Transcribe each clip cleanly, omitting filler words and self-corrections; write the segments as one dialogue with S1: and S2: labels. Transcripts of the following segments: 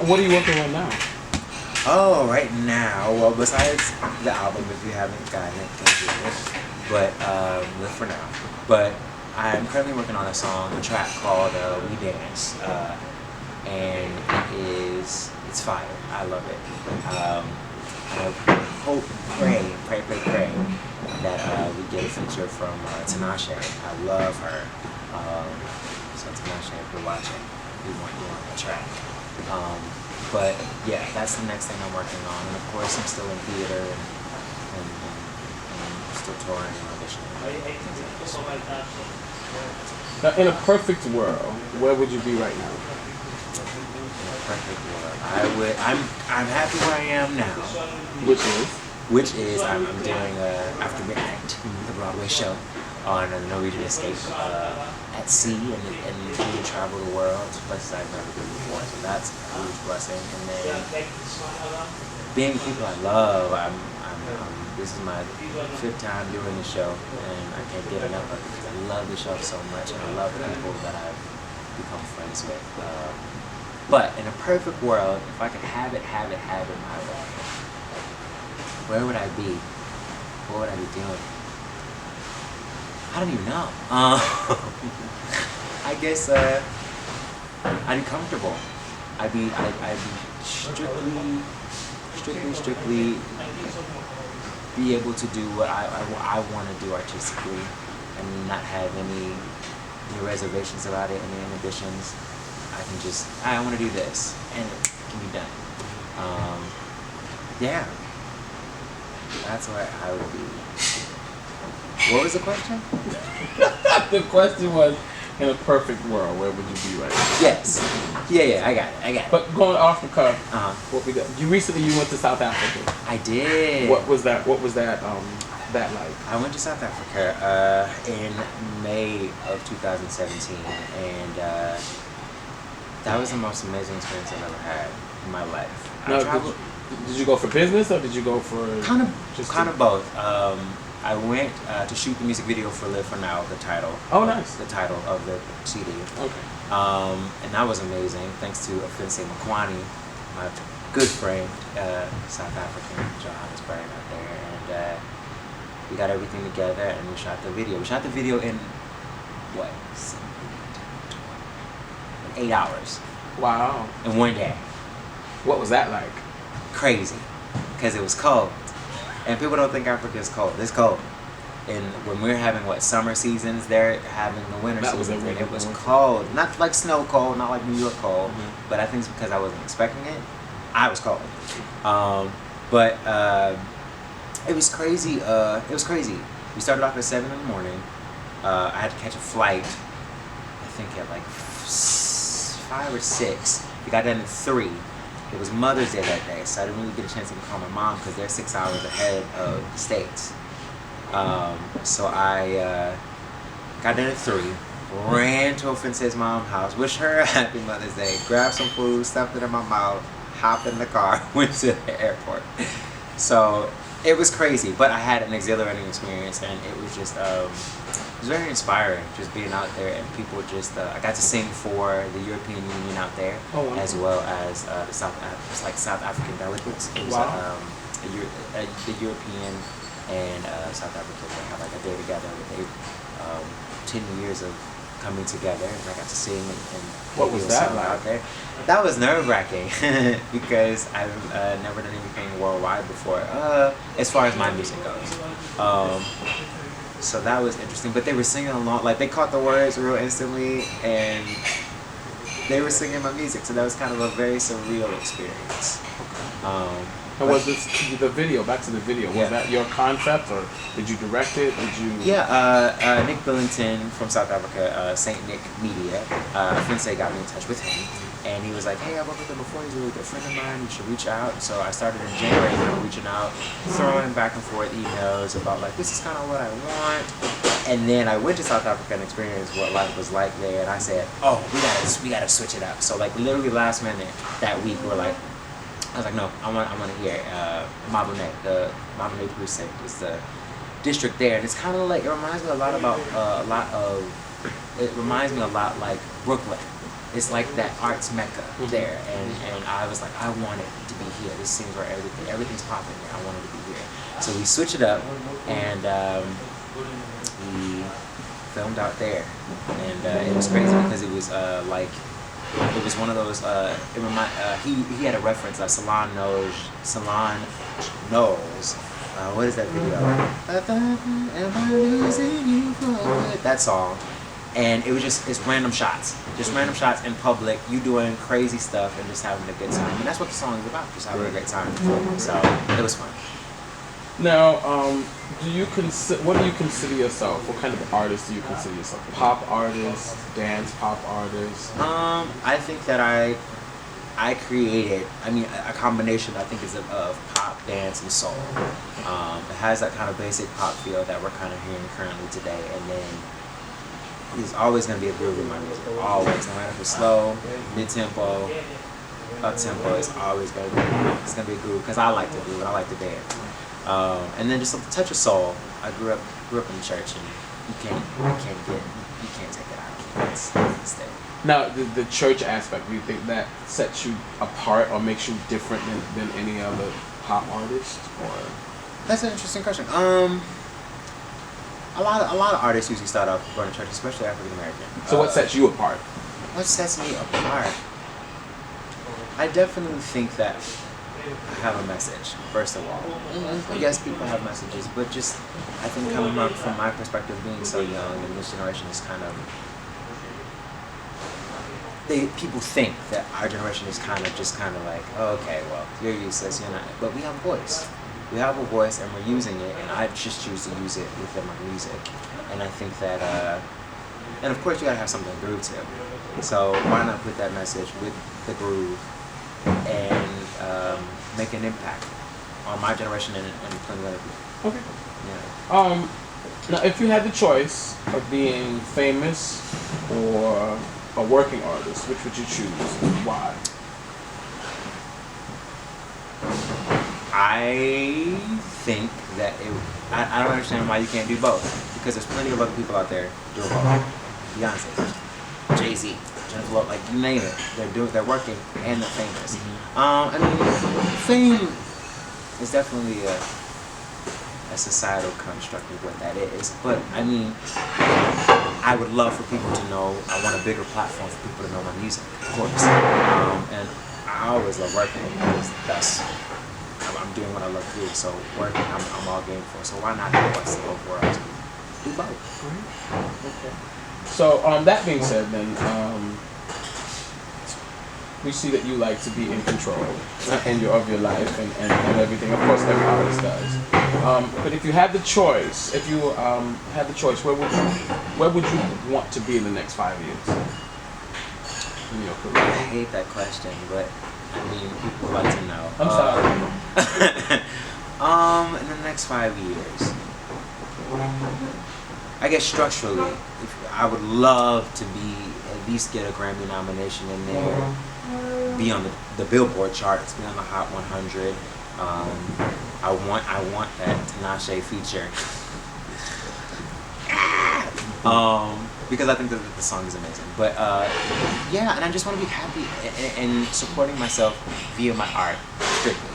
S1: What are you working on now?
S2: Oh, right now, well, besides the album, if you haven't gotten it, can't do it. But live for now. But I'm currently working on a track called "We Dance," and it's fire. I love it. I hope, pray that we get a feature from Tinashe. I love her. So Tinashe, if you're watching, we want you on the track. But yeah, that's the next thing I'm working on. And of course, I'm still in theater and still touring and auditioning.
S1: Now, in a perfect world, where would you be right now?
S2: In a perfect world, I'm happy where I am now. Which is I'm doing After Midnight, the Broadway show on a Norwegian escape at sea and to travel the world to places I've never been before. So that's a huge blessing. And then being with people I love. This is my 5th time doing the show, and I can't get enough of it because I love the show so much, and I love the people that I've become friends with. But in a perfect world, if I could have it my way, where would I be? What would I be doing? I don't even know. I guess I'd be comfortable. I'd be strictly be able to do what I want to do artistically, and not have any reservations about it, any inhibitions. I want to do this, and it can be done. Yeah. That's where I would be. What was the question?
S1: The question was, in a perfect world, where would you be right now?
S2: Yes. Yeah, I got it.
S1: But going off the cuff,
S2: what we got?
S1: You went to South Africa.
S2: I did.
S1: What was that that like?
S2: I went to South Africa in May of 2017, and that was the most amazing experience I've ever had in my life.
S1: Did you go for business or did you go for
S2: kind of both? I went to shoot the music video for "Live for Now," the title.
S1: Oh, nice.
S2: The title of the CD.
S1: Okay.
S2: And that was amazing. Thanks to Afense Makwani, my good friend, South African, Johannesburg out there, and we got everything together and we shot the video. We shot the video in 8 hours.
S1: Wow.
S2: In one day.
S1: What was that like?
S2: Crazy, because it was cold, and people don't think Africa is cold. It's cold, and when we're having summer seasons, they're having the winter seasons, and it was cold. Not like snow cold, not like New York cold, but I think it's because I wasn't expecting it. I was cold, but it was crazy. We started off at 7 in the morning. I had to catch a flight, I think at 5 or 6. We got done at 3. It was Mother's Day that day, so I didn't really get a chance to call my mom because they're 6 hours ahead of the States. So I got done at 3, ran to Ofense's mom's house, wished her a happy Mother's Day, grabbed some food, stuffed it in my mouth, hopped in the car, went to the airport. So it was crazy, but I had an exhilarating experience, and it was just it was very inspiring, just being out there, and people just I got to sing for the European Union out there, as well as the South African delegates. It was the European and South African. They have a day together. They 10 years of coming together, and I got to sing and
S1: what was that like?
S2: Out there. That was nerve-wracking because I've never done anything worldwide before, as far as my music goes. So that was interesting, but they were singing along, they caught the words real instantly, and they were singing my music, so that was kind of a very surreal experience.
S1: And was this the video? Back to the video. Was that your concept, or did you direct it?
S2: Yeah, Nick Billington from South Africa, Saint Nick Media. Afense got me in touch with him, and he was like, "Hey, I've worked with him before. He's a really good friend of mine. You should reach out." So I started in January, reaching out, throwing back and forth emails about this is kind of what I want. And then I went to South Africa and experienced what life was like there, and I said, "Oh, we gotta switch it up." So literally last minute that week, I was like, no, I want to hear Mabone. The Mabone precinct is the district there, and it's kind of it reminds me a lot like Brooklyn. it's like that arts mecca there, and I was like, I want it to be here. This seems where everything's popping here. I want it to be here. So we switched it up, and we filmed out there, and it was crazy because it was like it was one of those. He had a reference like Salon knows. What is that video? Am I losing you for good? That song. And it was it's random shots. Just random shots in public, you doing crazy stuff and just having a good time. And that's what the song is about, just having a great time. So it was fun.
S1: Now, what do you consider yourself? What kind of artist do you consider yourself? Pop artist, dance pop artist?
S2: I think that I created, a combination, I think, is of pop, dance, and soul. It has that kind of basic pop feel that we're kind of hearing currently today, and then there's always going to be a groove in my music, always, no matter if it's slow, mid-tempo, up-tempo, it's always going to be a groove, because I like to groove and I like to dance. And then just a touch of soul. I grew up in the church, and you can't take it out. It's there.
S1: Now, the church aspect, do you think that sets you apart or makes you different than any other pop artist? Or
S2: that's an interesting question. A lot of artists usually start off going to church, especially African American.
S1: So what sets you apart?
S2: What sets me apart? I definitely think that I have a message, first of all. Yes, people have messages, but just, I think coming up from my perspective, being so young, and this generation is kind of, people think that our generation is kind of like, oh, okay, well, you're useless, you're not, but we have a voice. We have a voice, and we're using it, and I just choose to use it within my music. And I think that, and of course you gotta have something to groove to. So why not put that message with the groove and make an impact on my generation and plenty of other people.
S1: Okay.
S2: Yeah.
S1: Now, if you had the choice of being famous or a working artist, which would you choose and why?
S2: I think that I don't understand why you can't do both, because there's plenty of other people out there doing both. Beyonce, Jay-Z, Jennifer Lopez, like you name it, they're working and they're famous. Fame is definitely a societal construct of what that is. But I would love for people to know. I want a bigger platform for people to know my music, of course. And I always love working because I'm doing what I love to do. So working, I'm all game for. So why not do what's the both worlds? Do both.
S1: Okay. So that being said, then we see that you like to be in control of your life and everything. Of course, every artist does. But if you had the choice, where would you want to be in the next 5 years in your career?
S2: I hate that question, but people would like to know.
S1: I'm sorry.
S2: In the next 5 years, I guess structurally, I would love to at least get a Grammy nomination in there, be on the Billboard charts, be on the Hot 100. I want that Tinashe feature. Because I think that the song is amazing. But yeah, and I just want to be happy and supporting myself via my art, strictly.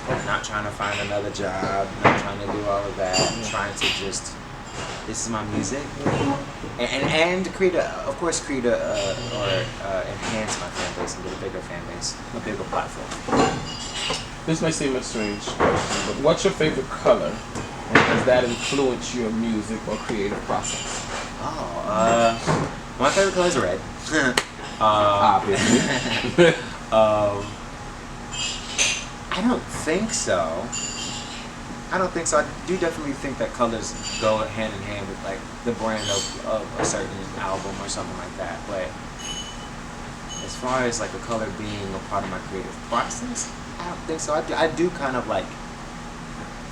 S2: I'm not trying to find another job, not trying to do all of that. I'm trying to just, this is my music, and create or enhance my fan base and get a bigger fan base, a bigger platform.
S1: This may seem a strange question, but what's your favorite color, and does that influence your music or creative process?
S2: My favorite color is red.
S1: Obviously.
S2: I don't think so. I do definitely think that colors go hand in hand with like the brand of a certain album or something like that. But as far as like a color being a part of my creative process, I don't think so. I do kind of like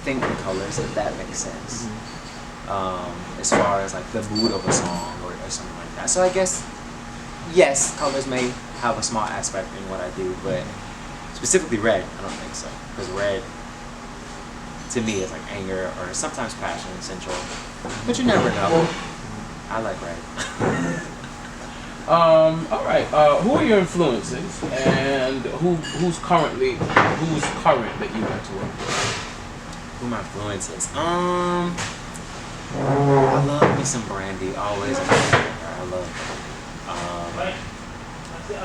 S2: think in colors, if that makes sense. Mm-hmm. As far as like the mood of a song or something like that. So I guess, yes, colors may have a small aspect in what I do, but specifically red, I don't think so. Because red, to me, is like anger or sometimes passion, sensual. But you never know. I like red.
S1: All right. Who are your influences, and who's current that you like to work with?
S2: Who my influences? I love me some Brandy. Always a fan. I love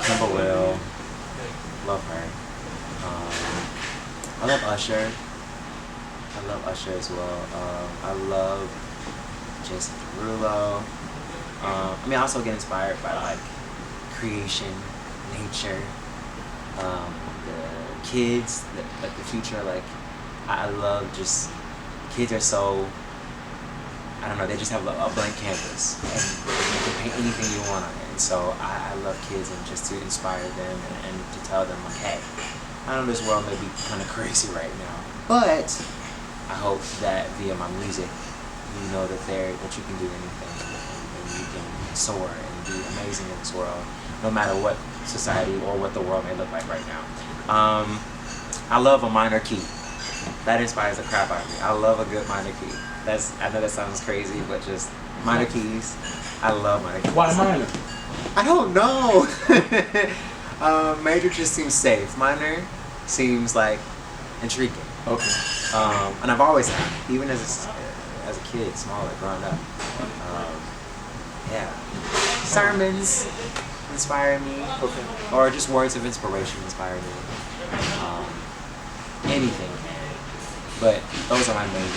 S2: Kimber Will. Love her. I love Usher. I love Usher as well. I love Jason Derulo. I also get inspired by like creation, nature, the kids, like the future. Like I love just kids are so, I don't know, they just have a blank canvas and you can paint anything you want on it. And so I love kids, and just to inspire them and to tell them like, hey, I know this world may be kind of crazy right now, but I hope that via my music, you know that you can do anything, and you can soar and be amazing in this world, no matter what society or what the world may look like right now. I love a minor key. That inspires the crap out of me. I love a good minor key. I know that sounds crazy, but just minor keys. I love minor keys.
S1: Why minor?
S2: I don't know. Major just seems safe. Minor seems like intriguing.
S1: Okay.
S2: And I've always had, even as a kid, smaller, growing up. Yeah. Sermons inspire me.
S1: Okay.
S2: Or just words of inspiration inspire me. Anything. But those are my main.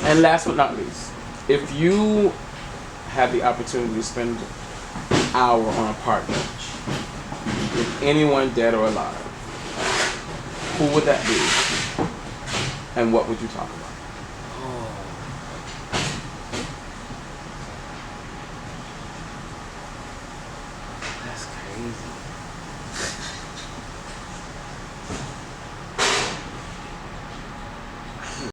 S1: And last but not least, if you had the opportunity to spend an hour on a park bench with anyone dead or alive, who would that be? And what would you talk about?